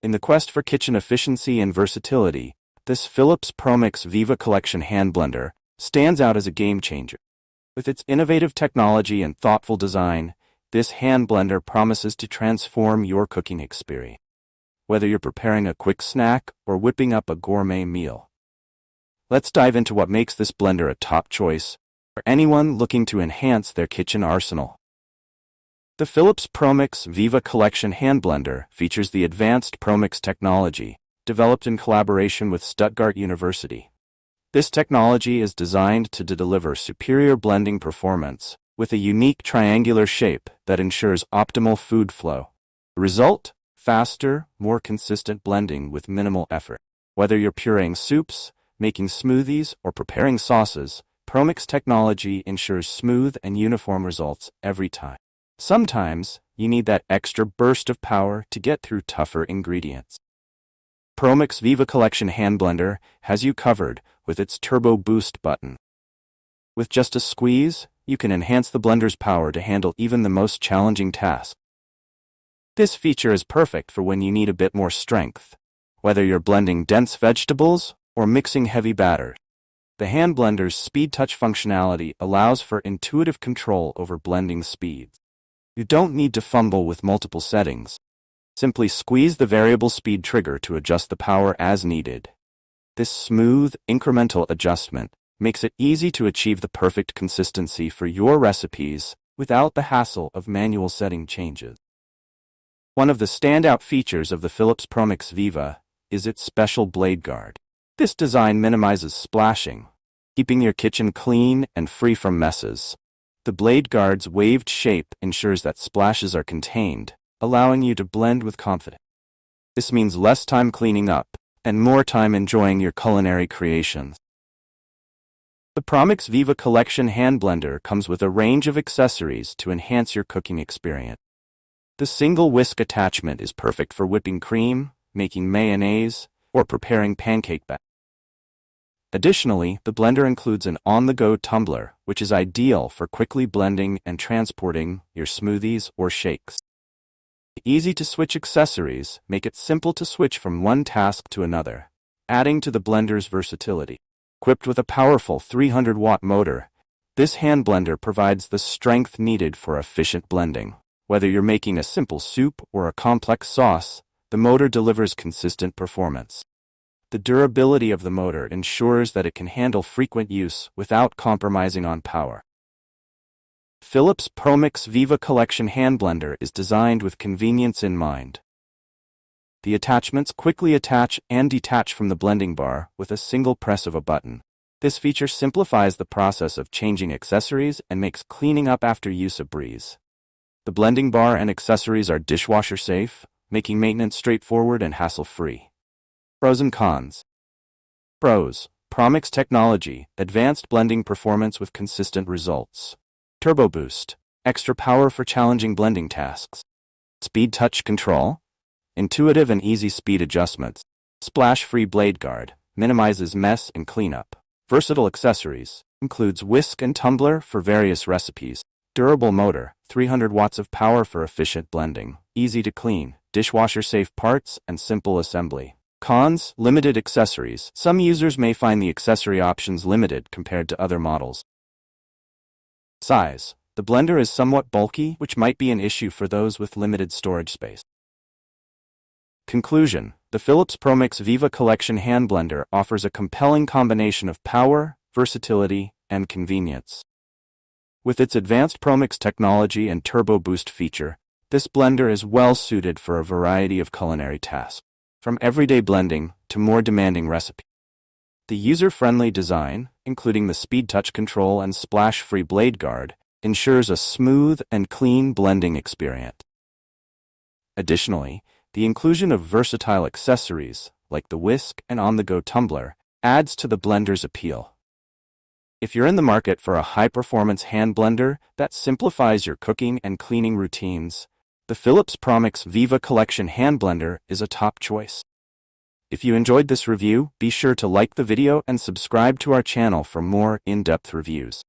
In the quest for kitchen efficiency and versatility, this Philips Promix Viva Collection hand blender stands out as a game changer. With its innovative technology and thoughtful design, this hand blender promises to transform your cooking experience. Whether you're preparing a quick snack or whipping up a gourmet meal, let's dive into what makes this blender a top choice for anyone looking to enhance their kitchen arsenal. The Philips Promix Viva Collection hand blender features the advanced Promix technology, developed in collaboration with Stuttgart University. This technology is designed to deliver superior blending performance with a unique triangular shape that ensures optimal food flow. The result? Faster, more consistent blending with minimal effort. Whether you're pureeing soups, making smoothies, or preparing sauces, Promix technology ensures smooth and uniform results every time. Sometimes, you need that extra burst of power to get through tougher ingredients. Promix Viva Collection hand blender has you covered with its Turbo Boost button. With just a squeeze, you can enhance the blender's power to handle even the most challenging tasks. This feature is perfect for when you need a bit more strength, whether you're blending dense vegetables or mixing heavy batter. The hand blender's SpeedTouch functionality allows for intuitive control over blending speeds. You don't need to fumble with multiple settings. Simply squeeze the variable speed trigger to adjust the power as needed. This smooth, incremental adjustment makes it easy to achieve the perfect consistency for your recipes without the hassle of manual setting changes. One of the standout features of the Philips Promix Viva is its special blade guard. This design minimizes splashing, keeping your kitchen clean and free from messes. The blade guard's waved shape ensures that splashes are contained, allowing you to blend with confidence. This means less time cleaning up and more time enjoying your culinary creations. The Promix Viva Collection hand blender comes with a range of accessories to enhance your cooking experience. The single whisk attachment is perfect for whipping cream, making mayonnaise, or preparing pancake batter. Additionally, the blender includes an on-the-go tumbler, which is ideal for quickly blending and transporting your smoothies or shakes. Easy-to-switch accessories make it simple to switch from one task to another, adding to the blender's versatility. Equipped with a powerful 300-watt motor, this hand blender provides the strength needed for efficient blending. Whether you're making a simple soup or a complex sauce, the motor delivers consistent performance. The durability of the motor ensures that it can handle frequent use without compromising on power. Philips Promix Viva Collection hand blender is designed with convenience in mind. The attachments quickly attach and detach from the blending bar with a single press of a button. This feature simplifies the process of changing accessories and makes cleaning up after use a breeze. The blending bar and accessories are dishwasher safe, making maintenance straightforward and hassle-free. Pros and cons. Pros: Promix technology, advanced blending performance with consistent results. Turbo Boost, extra power for challenging blending tasks. SpeedTouch Control, intuitive and easy speed adjustments. Splash-free blade guard, minimizes mess and cleanup. Versatile accessories, includes whisk and tumbler for various recipes. Durable motor, 300 watts of power for efficient blending. Easy to clean, dishwasher-safe parts, and simple assembly. Cons: limited accessories. Some users may find the accessory options limited compared to other models. Size: the blender is somewhat bulky, which might be an issue for those with limited storage space. Conclusion: the Philips Promix Viva Collection hand blender offers a compelling combination of power, versatility, and convenience. With its advanced Promix technology and Turbo Boost feature, this blender is well suited for a variety of culinary tasks, from everyday blending to more demanding recipes. The user-friendly design, including the SpeedTouch Control and splash-free blade guard, ensures a smooth and clean blending experience. Additionally, the inclusion of versatile accessories, like the whisk and on-the-go tumbler, adds to the blender's appeal. If you're in the market for a high-performance hand blender that simplifies your cooking and cleaning routines, the Philips Promix Viva Collection hand blender is a top choice. If you enjoyed this review, be sure to like the video and subscribe to our channel for more in-depth reviews.